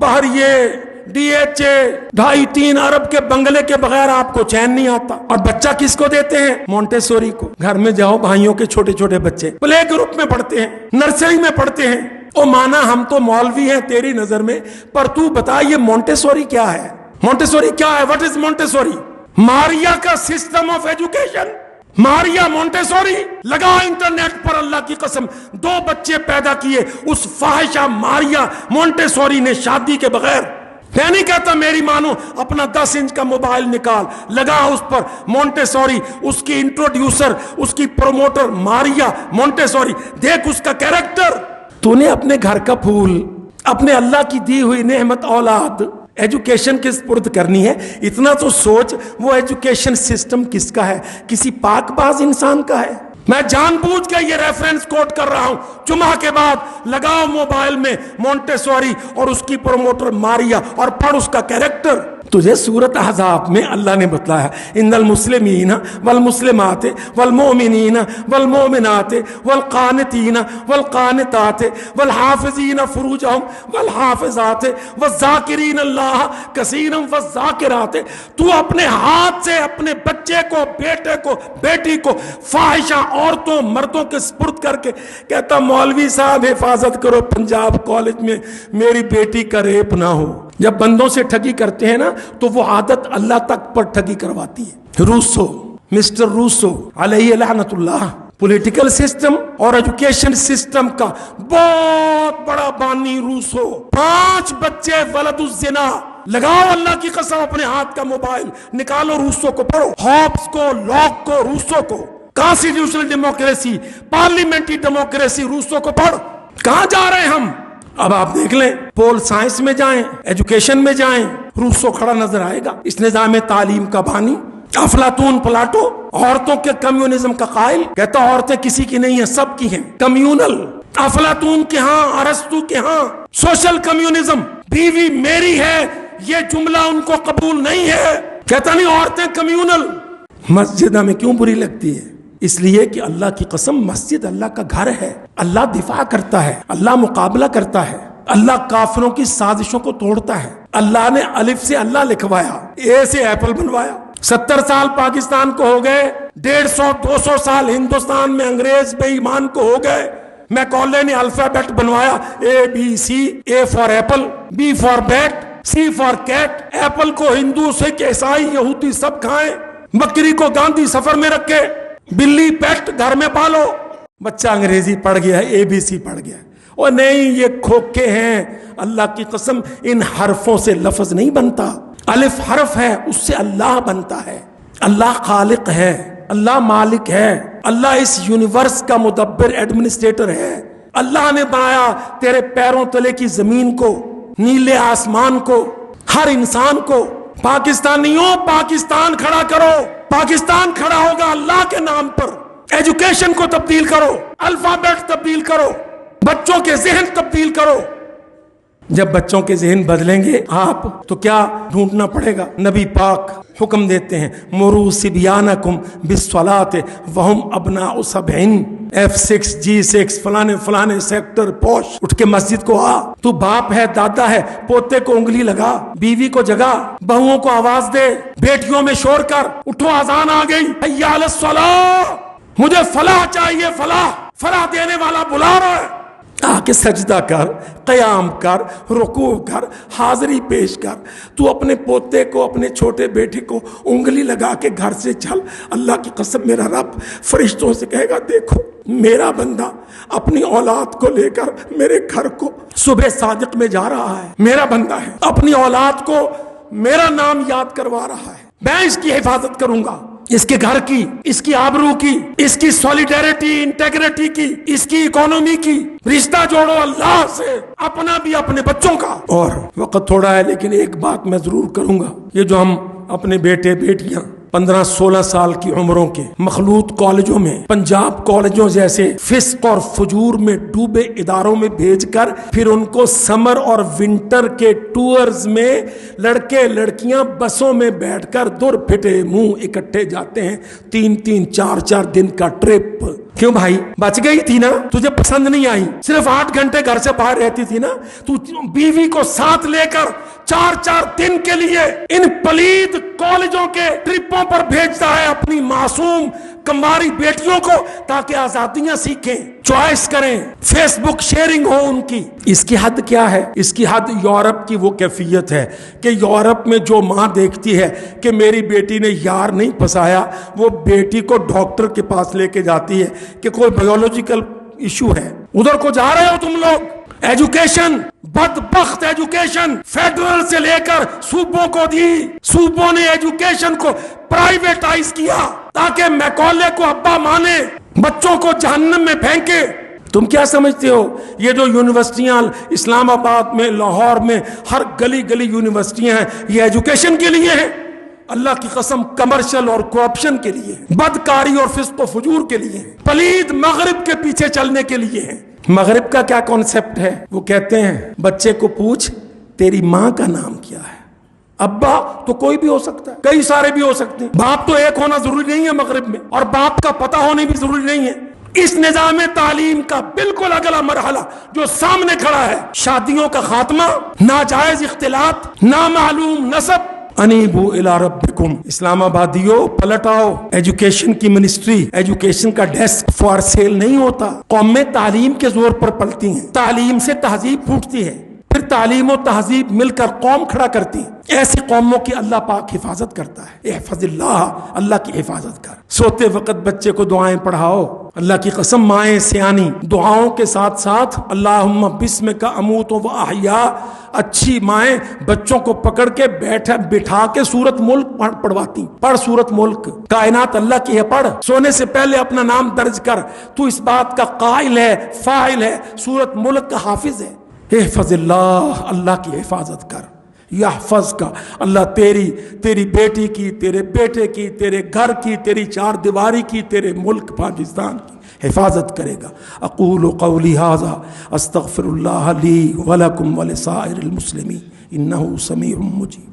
پہریے DHA 2.5-3 ارب کے بنگلے کے بغیر آپ کو چین نہیں آتا. اور بچہ کس کو دیتے ہیں؟ مونٹیسوری کو. گھر میں جاؤ، بھائیوں کے چھوٹے چھوٹے بچے پلے گروپ میں پڑھتے ہیں، نرسری میں پڑھتے ہیں. او مانا ہم تو مولوی ہیں تیری نظر میں، پر تو بتا یہ مونٹیسوری کیا ہے؟ مونٹیسوری کیا ہے؟ What is Montessori? ماریا کا system of education. Maria Montessori لگا انٹرنیٹ پر، اللہ کی قسم 2 بچے پیدا کیے اس فاحشہ ماریا مونٹیسوری نے شادی کے بغیر. میں نہیں کہتا میری مانو، اپنا 10 انچ کا موبائل نکال، لگا اس پر مونٹیسوری، اس کی انٹروڈیوسر، اس کی پروموٹر ماریا مونٹیسوری، دیکھ اس کا کیریکٹر. تو نے اپنے گھر کا پھول، اپنے اللہ کی دی ہوئی نعمت اولاد ایجوکیشن کے سپرد کرنی ہے. اتنا تو سوچ وہ ایجوکیشن سسٹم کس کا ہے؟ کسی پاک باز انسان کا ہے؟ میں جان بوجھ کے یہ ریفرنس کوٹ کر رہا ہوں. جمعہ کے بعد لگاؤ موبائل میں مونٹیسوری اور اس کی پروموٹر ماریا اور پڑھ اس کا کیریکٹر. تجھے سورۃ احزاب میں اللہ نے بتلایا ان المسلمین والمسلمات والمؤمنین والمؤمنات والقانتین والقانتات والحافظین فروجہم والحافظات والذاکرین اللہ کثیرا والذاکرات. تو اپنے ہاتھ سے اپنے بچے کو، بیٹے کو، بیٹی کو فاحشہ عورتوں مردوں کے سپرد کر کے کہتا مولوی صاحب حفاظت کرو پنجاب کالج میں میری بیٹی کا ریپ نہ ہو. جب بندوں سے ٹھگی کرتے ہیں نا تو وہ عادت اللہ تک پر ٹھگی کرواتی ہے. روسو، مسٹر روسو علیہ لعنت اللہ، پولیٹیکل سسٹم اور ایجوکیشن سسٹم کا بہت بڑا بانی روسو. 5 بچے ولد الزنا. لگاؤ اللہ کی قسم اپنے ہاتھ کا موبائل نکالو، روسو کو پڑھو، ہابس کو، لاک کو، روسو کو. Constitutional democracy, parliamentary democracy, Rousseau کو پڑھ. کہاں جا رہے ہیں ہم؟ اب آپ دیکھ لیں، پول سائنس میں جائیں، ایجوکیشن میں جائیں، روسو کھڑا نظر آئے گا. اس نظام تعلیم کا بانی افلاطون پلاٹو، عورتوں کے کمیونزم کا قائل، کہتا عورتیں کسی کی نہیں ہیں، سب کی ہیں. کمیونل، افلاطون کے ہاں، ارسطو کے ہاں سوشل کمیونزم. بیوی میری ہے یہ جملہ ان کو قبول نہیں ہے، کہتا نہیں عورتیں کمیونل. مسجد ہمیں کیوں بری لگتی ہے؟ اس لیے کہ اللہ کی قسم مسجد اللہ کا گھر ہے. اللہ دفاع کرتا ہے، اللہ مقابلہ کرتا ہے، اللہ کافروں کی سازشوں کو توڑتا ہے. اللہ نے الف سے اللہ لکھوایا، اے سے ایپل بنوایا. 70 سال پاکستان کو ہو گئے، 150-200 سال ہندوستان میں انگریز بے ایمان کو ہو گئے. میکولے نے الفابیٹ بنوایا، ABC، A for apple, B for bat, C for cat. Apple کو ہندو، سکھ، عیسائی، یہودی سب کھائیں. بکری کو گاندھی سفر میں رکھے، بلی پیٹ گھر میں پالو. بچہ انگریزی پڑھ گیا ہے، ABC پڑھ گیا ہے. اور نہیں یہ کھوکھے ہیں. اللہ کی قسم ان حرفوں سے لفظ نہیں بنتا. الف حرف ہے، اس سے اللہ بنتا ہے. اللہ خالق ہے، اللہ مالک ہے، اللہ اس یونیورس کا مدبر ایڈمنسٹریٹر ہے. اللہ نے بنایا تیرے پیروں تلے کی زمین کو، نیلے آسمان کو، ہر انسان کو. پاکستانیوں پاکستان کھڑا کرو. پاکستان کھڑا ہوگا اللہ کے نام پر. ایجوکیشن کو تبدیل کرو، الفابیٹ تبدیل کرو، بچوں کے ذہن تبدیل کرو. جب بچوں کے ذہن بدلیں گے آپ تو کیا ڈھونڈنا پڑے گا؟ نبی پاک حکم دیتے ہیں مروا صبیانکم بالصلاۃ وہم ابناء 7. F6 G6 فلانے سیکٹر پوش، اٹھ کے مسجد کو آ. تو باپ ہے، دادا ہے، پوتے کو انگلی لگا، بیوی کو جگا، بہوؤں کو آواز دے، بیٹیوں میں شور کر، اٹھو اذان آ گئی، حی علی الصلاۃ، مجھے فلاح چاہیے، فلاح دینے والا بلا رہا ہے. آ کے سجدہ کر، قیام کر، رکوع کر، حاضری پیش کر. تو اپنے پوتے کو، اپنے چھوٹے بیٹے کو انگلی لگا کے گھر سے چل. اللہ کی قسم میرا رب فرشتوں سے کہے گا دیکھو میرا بندہ اپنی اولاد کو لے کر میرے گھر کو صبح صادق میں جا رہا ہے. میرا بندہ ہے، اپنی اولاد کو میرا نام یاد کروا رہا ہے. میں اس کی حفاظت کروں گا، اس کے گھر کی، اس کی آبرو کی، اس کی سولیڈیرٹی، انٹیگریٹی کی، اس کی اکانومی کی. رشتہ جوڑو اللہ سے، اپنا بھی اپنے بچوں کا. اور وقت تھوڑا ہے لیکن ایک بات میں ضرور کروں گا. یہ جو ہم اپنے بیٹے بیٹیاں 15-16 سال کی عمروں کے مخلوط کالجوں میں، پنجاب کالجوں جیسے فسق اور فجور میں ڈوبے اداروں میں بھیج کر پھر ان کو سمر اور ونٹر کے ٹورز میں لڑکے لڑکیاں بسوں میں بیٹھ کر دور پھٹے منہ اکٹھے جاتے ہیں، 3-3 4-4 دن کا ٹرپ. کیوں بھائی؟ بچ گئی تھی نا؟ تجھے پسند نہیں آئی؟ صرف 8 گھنٹے گھر سے باہر رہتی تھی نا؟ تو بیوی کو ساتھ لے کر 4-4 دن کے لیے ان پلید کالجوں کے ٹرپوں پر بھیجتا ہے اپنی معصوم کماری بیٹیوں کو، تاکہ آزادیاں سیکھیں، چوائس کریں، فیس بک شیئرنگ ہو ان کی. اس کی حد کیا ہے؟ اس کی حد یورپ کی وہ کیفیت ہے کہ یورپ میں جو ماں دیکھتی ہے کہ میری بیٹی نے یار نہیں پھنسایا، وہ بیٹی کو ڈاکٹر کے پاس لے کے جاتی ہے کہ کوئی بایولوجیکل ایشو ہے. ادھر کو جا رہے ہو تم لوگ. ایجوکیشن، بدبخت ایجوکیشن فیڈرل سے لے کر صوبوں کو دی. صوبوں نے ایجوکیشن کو پرائیویٹائز کیا تاکہ میکولے کو ابا مانے، بچوں کو جہنم میں پھینکے. تم کیا سمجھتے ہو یہ جو یونیورسٹیاں اسلام آباد میں، لاہور میں، ہر گلی گلی یونیورسٹیاں ہیں، یہ ایجوکیشن کے لیے ہیں؟ اللہ کی قسم کمرشل اور کرپشن کے لیے ہیں، بدکاری اور فسق و فجور کے لیے ہیں، پلید مغرب کے پیچھے چلنے کے لیے ہیں. مغرب کا کیا کانسیپٹ ہے؟ وہ کہتے ہیں بچے کو پوچھ تیری ماں کا نام کیا ہے. ابا تو کوئی بھی ہو سکتا ہے، کئی سارے بھی ہو سکتے ہیں، باپ تو ایک ہونا ضروری نہیں ہے مغرب میں، اور باپ کا پتہ ہونے بھی ضروری نہیں ہے. اس نظام تعلیم کا بالکل اگلا مرحلہ جو سامنے کھڑا ہے، شادیوں کا خاتمہ، ناجائز اختلاط، نامعلوم نسب. انیبو الی ربکم. اسلام آبادیوں پلٹ آؤ. ایجوکیشن کی منسٹری، ایجوکیشن کا ڈیسک فار سیل نہیں ہوتا. قومیں تعلیم کے زور پر پلتی ہیں، تعلیم سے تہذیب پھوٹتی ہے، پھر تعلیم و تہذیب مل کر قوم کھڑا کرتی ہیں. ایسی قوموں کی اللہ پاک حفاظت کرتا ہے. احفظ اللہ، اللہ کی حفاظت کر. سوتے وقت بچے کو دعائیں پڑھاؤ. اللہ کی قسم مائیں سیانی دعاؤں کے ساتھ ساتھ اللہم بسمک اموت و احیا، اچھی مائیں بچوں کو پکڑ کے بٹھا کے سورت ملک پڑھواتی. پڑھ سورت ملک، کائنات اللہ کی ہے، پڑھ. سونے سے پہلے اپنا نام درج کر، تو اس بات کا قائل ہے، فاعل ہے، سورت ملک کا حافظ ہے. احفظ اللہ، اللہ کی حفاظت کر. یحفظ کا، اللہ تیری بیٹی کی، تیرے بیٹے کی، تیرے گھر کی، تیری 4 دیواری کی، تیرے ملک پاکستان کی حفاظت کرے گا. اقول قولی ھذا استغفر اللہ لی ولکم ولسائر المسلمین انہ سمیع مجیب.